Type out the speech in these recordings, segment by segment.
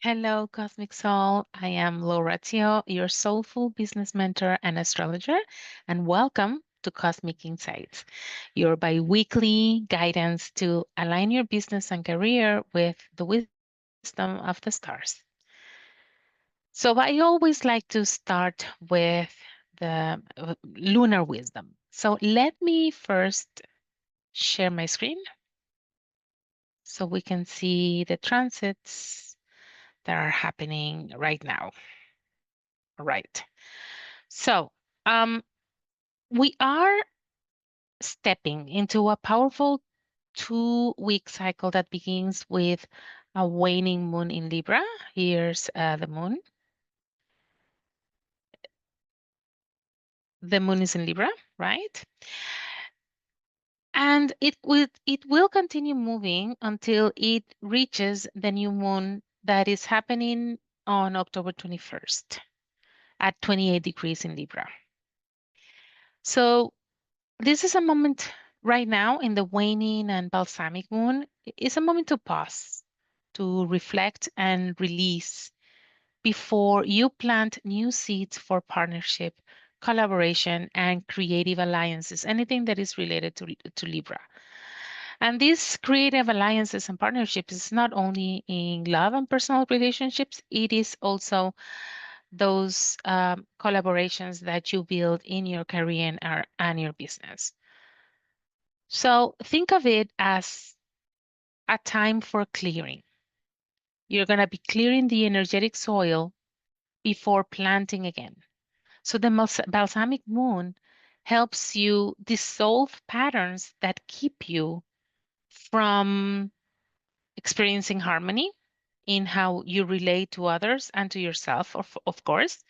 Hello, Cosmic Soul. I am Lauratio, your soulful business mentor and astrologer, and welcome to Cosmic Insights, your bi-weekly guidance to align your business and career with the wisdom of the stars. So I always like to start with the lunar wisdom. So let me first share my screen so we can see the transits that are happening right now. Right. So, um, we are stepping into a powerful 2-week cycle that begins with a waning moon in Libra. Here's the moon. The moon is in Libra, right? And it will continue moving until it reaches the new moon that is happening on October 21st at 28 degrees in Libra. So this is a moment right now in the waning and balsamic moon. It's a moment to pause, to reflect and release before you plant new seeds for partnership, collaboration, and creative alliances, anything that is related to Libra. And these creative alliances and partnerships is not only in love and personal relationships, it is also those collaborations that you build in your career and your business. So think of it as a time for clearing. You're going to be clearing the energetic soil before planting again. So the balsamic moon helps you dissolve patterns that keep you from experiencing harmony in how you relate to others and to yourself, of course.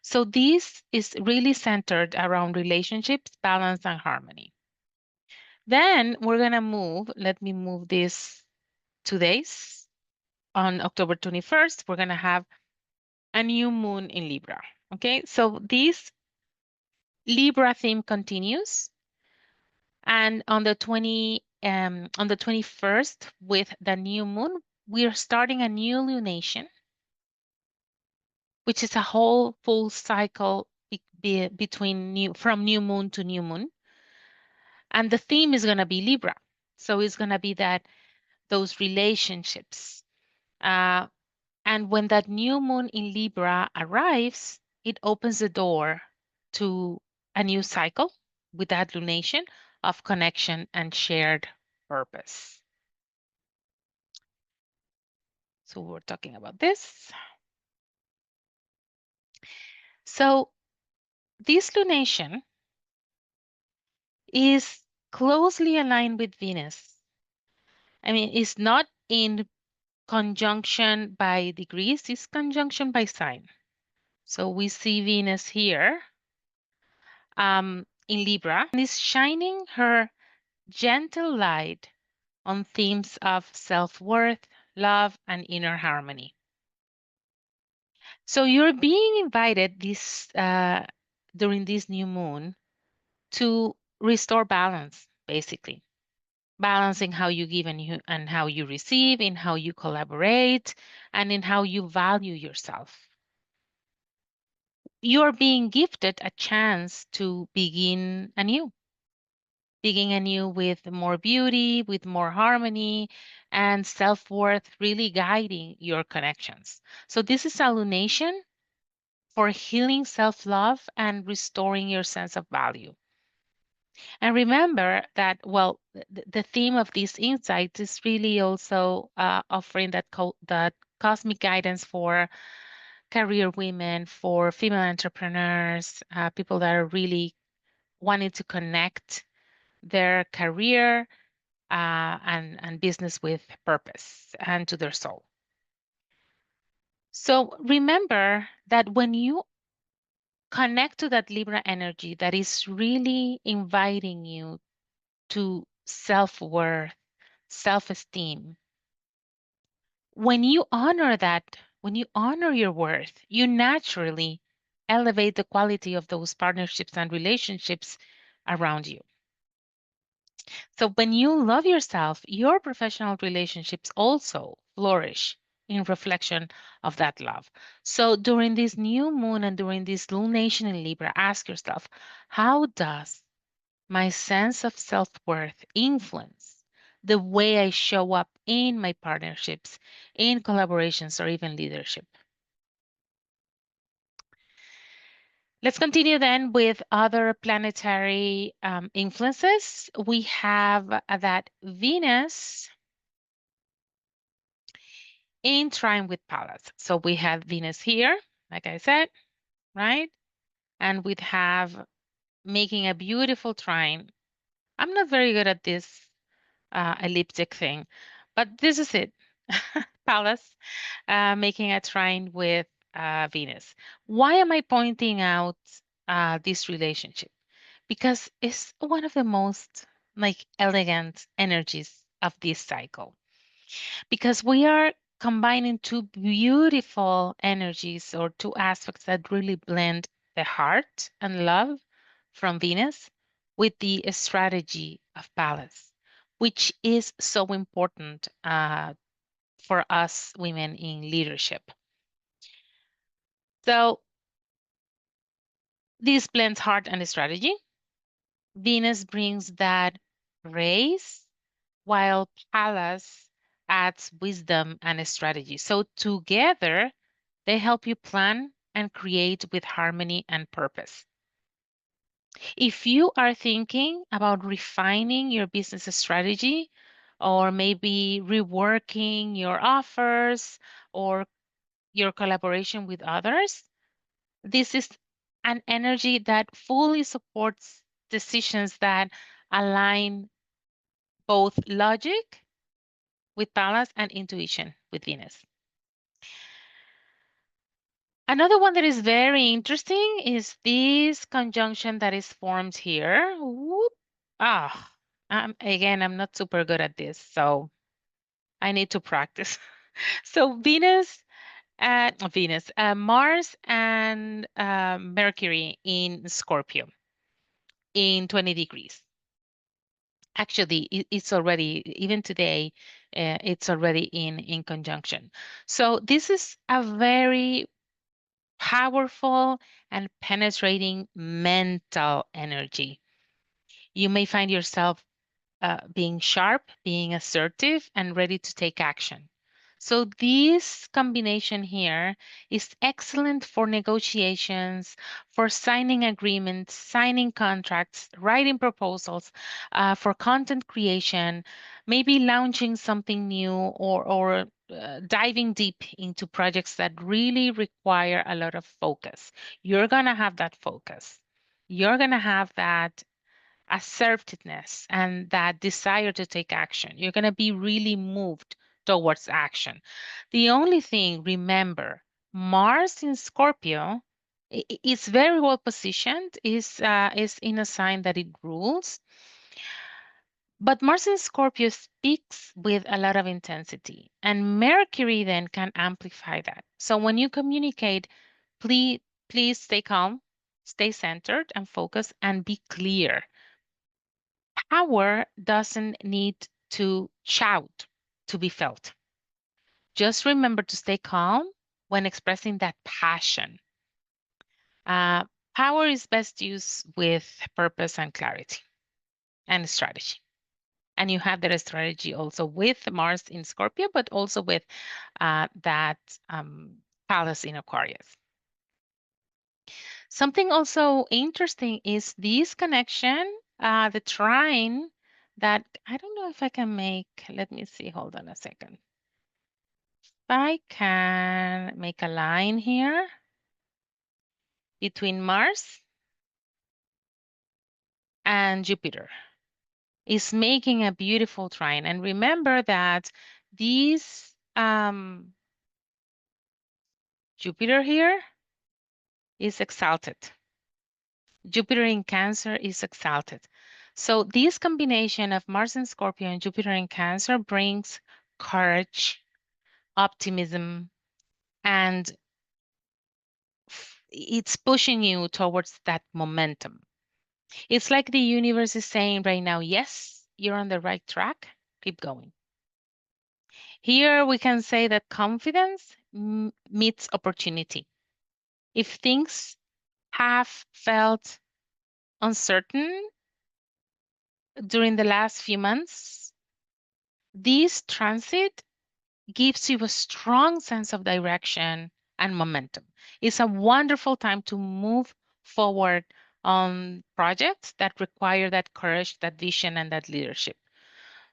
So this is really centered around relationships, balance, and harmony. Then we're going to move, let me move this 2 days. On October 21st, we're going to have a new moon in Libra. Okay, so this Libra theme continues, and on the 21st, with the new moon, we're starting a new lunation, which is a whole full cycle between from new moon to new moon, and the theme is going to be Libra. So it's going to be that those relationships. Uh, And when that new moon in Libra arrives, it opens the door to a new cycle with that lunation of connection and shared purpose. So we're talking about this. So this lunation is closely aligned with Venus. I mean, it's not in conjunction by degrees, it's conjunction by sign. So we see Venus here in Libra, and is shining her gentle light on themes of self-worth, love, and inner harmony. So you're being invited during this new moon to restore balance, basically. Balancing how you give and how you receive, in how you collaborate, and in how you value yourself. You're being gifted a chance to begin anew with more beauty, with more harmony, and self-worth really guiding your connections. So this is a lunation for healing self-love and restoring your sense of value. And remember that, well, the theme of these insights is really also offering that cosmic guidance for career women, for female entrepreneurs, people that are really wanting to connect their career and business with purpose and to their soul. So remember that when you connect to that Libra energy that is really inviting you to self-worth, self-esteem, when you honor that, when you honor your worth, you naturally elevate the quality of those partnerships and relationships around you. So when you love yourself, your professional relationships also flourish in reflection of that love. So during this new moon and during this lunation in Libra, ask yourself, how does my sense of self-worth influence the way I show up in my partnerships, in collaborations, or even leadership? Let's continue then with other planetary influences. We have that Venus in trine with Pallas. So we have Venus here, like I said, right? And we'd have making a beautiful trine. I'm not very good at this elliptic thing, but this is it. Pallas making a trine with Venus. Why am I pointing out this relationship? Because it's one of the most like elegant energies of this cycle. Because we are combining two beautiful energies or two aspects that really blend the heart and love from Venus with the strategy of Pallas, which is so important for us women in leadership. So this blends heart and strategy. Venus brings that grace, while Pallas adds wisdom and strategy. So together, they help you plan and create with harmony and purpose. If you are thinking about refining your business strategy, or maybe reworking your offers or your collaboration with others, this is an energy that fully supports decisions that align both logic with Pallas and intuition with Venus. Another one that is very interesting is this conjunction that is formed here. Whoop. Again, I'm not super good at this, so I need to practice. So Mars and Mercury in Scorpio in 20 degrees. Actually, it's already, even today, it's already in conjunction. So this is a very powerful and penetrating mental energy. You may find yourself being sharp, being assertive, and ready to take action. So this combination here is excellent for negotiations, for signing agreements, signing contracts, writing proposals, for content creation, maybe launching something new or diving deep into projects that really require a lot of focus. You're going to have that focus. You're going to have that assertiveness and that desire to take action. You're going to be really moved towards action. The only thing, remember, Mars in Scorpio is very well positioned, is in a sign that it rules. But Mars in Scorpio speaks with a lot of intensity, and Mercury then can amplify that. So when you communicate, please stay calm, stay centered and focused, and be clear. Power doesn't need to shout to be felt. Just remember to stay calm when expressing that passion. Uh, Power is best used with purpose and clarity and strategy. And you have that strategy also with Mars in Scorpio, but also with that Pallas in Aquarius. Something also interesting is this connection, the trine that I don't know if I can make. Let me see. Hold on a second. If I can make a line here between Mars and Jupiter, is making a beautiful trine. And remember that these Jupiter here is exalted. Jupiter in Cancer is exalted. So this combination of Mars in Scorpio and Jupiter in Cancer brings courage, optimism, and it's pushing you towards that momentum. It's like the universe is saying right now, yes, you're on the right track, keep going. Here we can say that confidence meets opportunity. If things have felt uncertain during the last few months, this transit gives you a strong sense of direction and momentum. It's a wonderful time to move forward on projects that require that courage, that vision, and that leadership.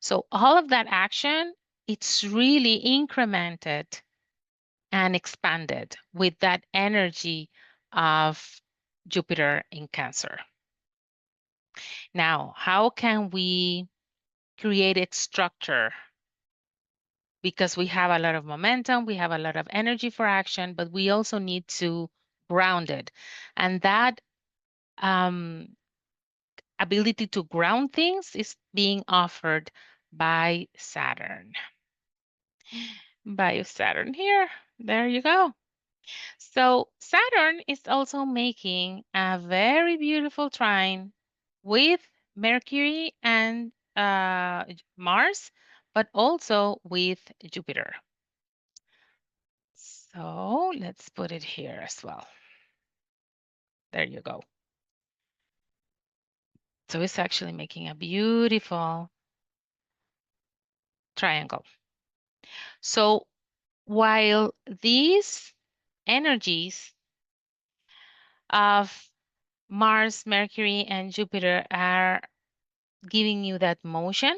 So all of that action, it's really incremented and expanded with that energy of Jupiter in Cancer. Now, how can we create a structure? Because we have a lot of momentum, we have a lot of energy for action, but we also need to ground it. And that ability to ground things is being offered by Saturn. By Saturn here. There you go. So Saturn is also making a very beautiful trine with Mercury and Mars, but also with Jupiter. So let's put it here as well. There you go. So it's actually making a beautiful triangle. So while these energies of Mars, Mercury, and Jupiter are giving you that motion,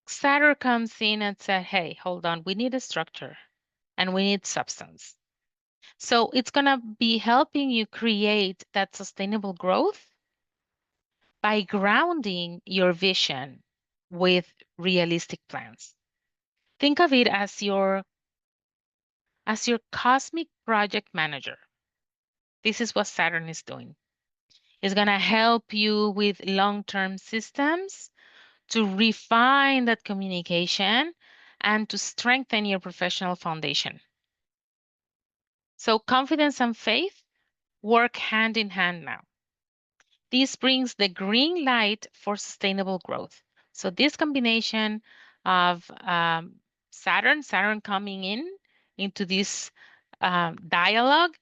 Saturn comes in and said, hey, hold on, we need a structure and we need substance. So it's going to be helping you create that sustainable growth by grounding your vision with realistic plans. Think of it as your cosmic project manager. This is what Saturn is doing. It's going to help you with long-term systems to refine that communication and to strengthen your professional foundation. So confidence and faith work hand in hand now. This brings the green light for sustainable growth. So this combination of Saturn coming into this dialogue,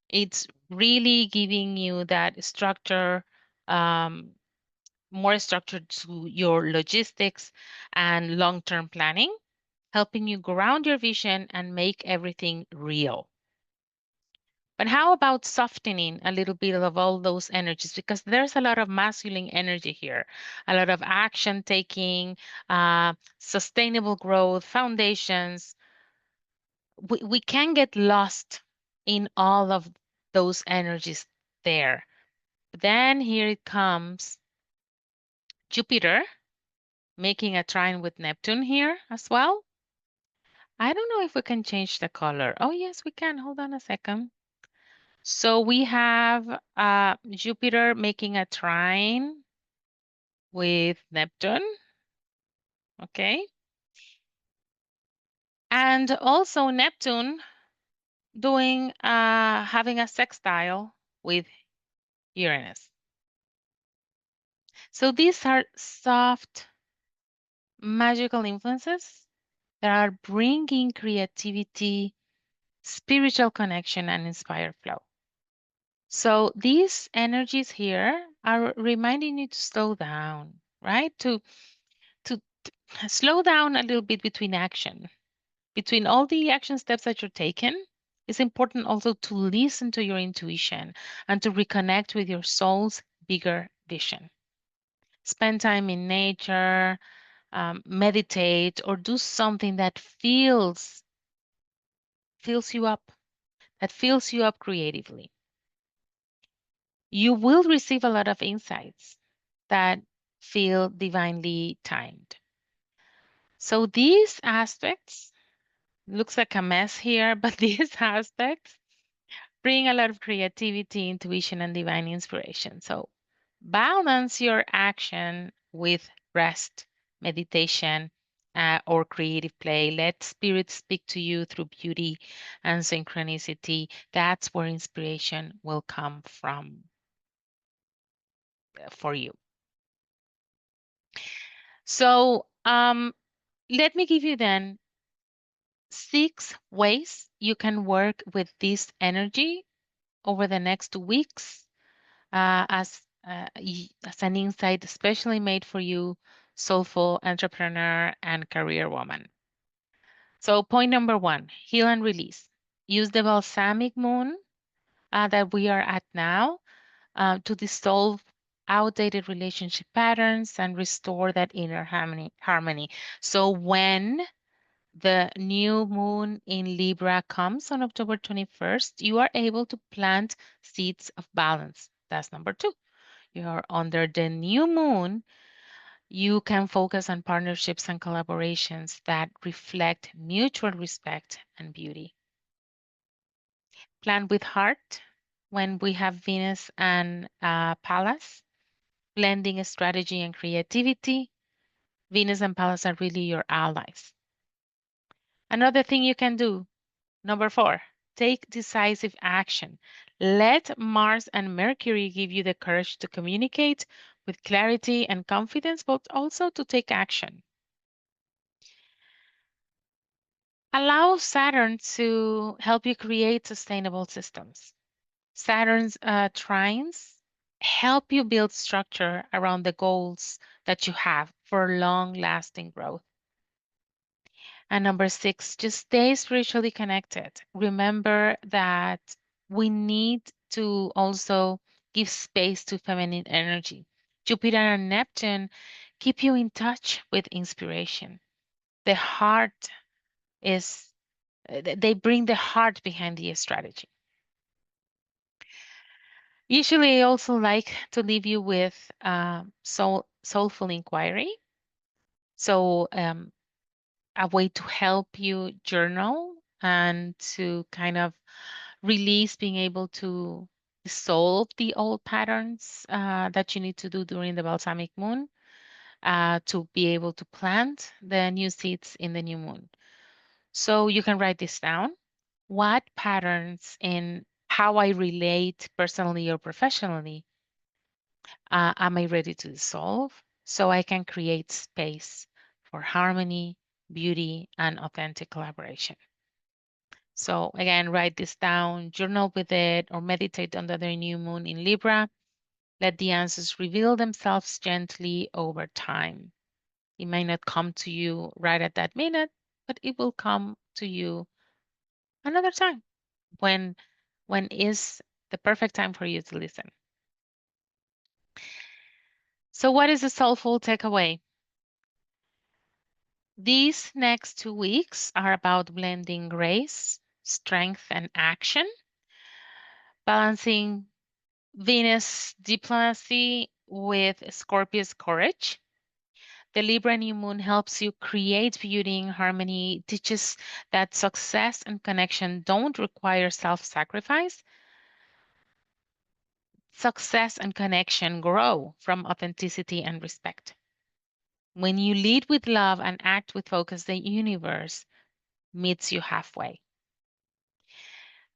it's really giving you that structure, more structure to your logistics and long-term planning, helping you ground your vision and make everything real. But how about softening a little bit of all those energies? Because there's a lot of masculine energy here, a lot of action taking, sustainable growth, foundations. We can get lost in all of those energies there. But then here it comes Jupiter making a trine with Neptune here as well. I don't know if we can change the color. Oh, yes, we can. Hold on a second. So we have Jupiter making a trine with Neptune, okay? And also Neptune doing having a sextile with Uranus. So these are soft, magical influences that are bringing creativity, spiritual connection, and inspired flow. So these energies here are reminding you to slow down, right? To slow down a little bit between action. Between all the action steps that you're taking, it's important also to listen to your intuition and to reconnect with your soul's bigger vision. Spend time in nature, meditate, or do something that fills you up, that fills you up creatively. You will receive a lot of insights that feel divinely timed. So these aspects, looks like a mess here, but these aspects bring a lot of creativity, intuition, and divine inspiration. So balance your action with rest, meditation, or creative play. Let spirit speak to you through beauty and synchronicity. That's where inspiration will come from for you. So Let me give you then 6 ways you can work with this energy over the next 2 weeks as an insight especially made for you, soulful entrepreneur and career woman. So, point number 1, heal and release. Use the balsamic moon that we are at now to dissolve outdated relationship patterns and restore that inner harmony. So, when the new moon in Libra comes on October 21st, you are able to plant seeds of balance. That's number 2. You are under the new moon. You can focus on partnerships and collaborations that reflect mutual respect and beauty. Plan with heart when we have Venus and Pallas, blending strategy and creativity. Venus and Pallas are really your allies. Another thing you can do, number 4, take decisive action. Let Mars and Mercury give you the courage to communicate with clarity and confidence, but also to take action. Allow Saturn to help you create sustainable systems. Saturn's trines help you build structure around the goals that you have for long lasting growth. And number 6, just stay spiritually connected. Remember that we need to also give space to feminine energy. Jupiter and Neptune keep you in touch with inspiration. The heart is, they bring the heart behind the strategy. Usually, I also like to leave you with soulful inquiry. So, a way to help you journal and to kind of release being able to dissolve the old patterns that you need to do during the balsamic moon to be able to plant the new seeds in the new moon. So you can write this down. What patterns in how I relate personally or professionally am I ready to dissolve so I can create space for harmony, beauty, and authentic collaboration? So again, write this down, journal with it, or meditate under the new moon in Libra. Let the answers reveal themselves gently over time. It may not come to you right at that minute, but it will come to you another time when is the perfect time for you to listen. So what is the soulful takeaway? These next 2 weeks are about blending grace, strength, and action, balancing Venus diplomacy with Scorpio's courage. The Libra new moon helps you create beauty and harmony, teaches that success and connection don't require self-sacrifice. Success and connection grow from authenticity and respect. When you lead with love and act with focus, the universe meets you halfway.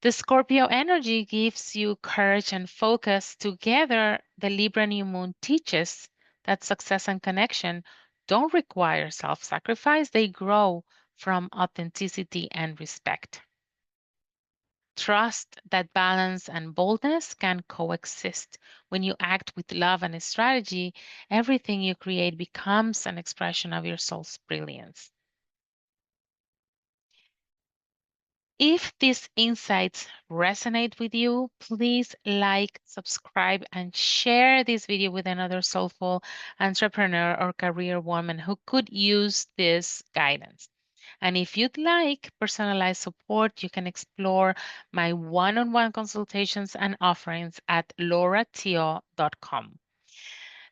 The Scorpio energy gives you courage and focus. Together, the Libra new moon teaches that success and connection don't require self sacrifice, they grow from authenticity and respect. Trust that balance and boldness can coexist. When you act with love and strategy, everything you create becomes an expression of your soul's brilliance. If these insights resonate with you, please like, subscribe, and share this video with another soulful entrepreneur or career woman who could use this guidance. And if you'd like personalized support, you can explore my one-on-one consultations and offerings at lauratio.com.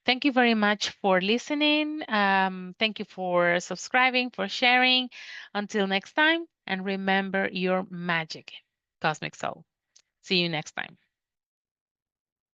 Thank you very much for listening. Thank you for subscribing, for sharing. Until next time, and remember your magic, Cosmic Soul. See you next time.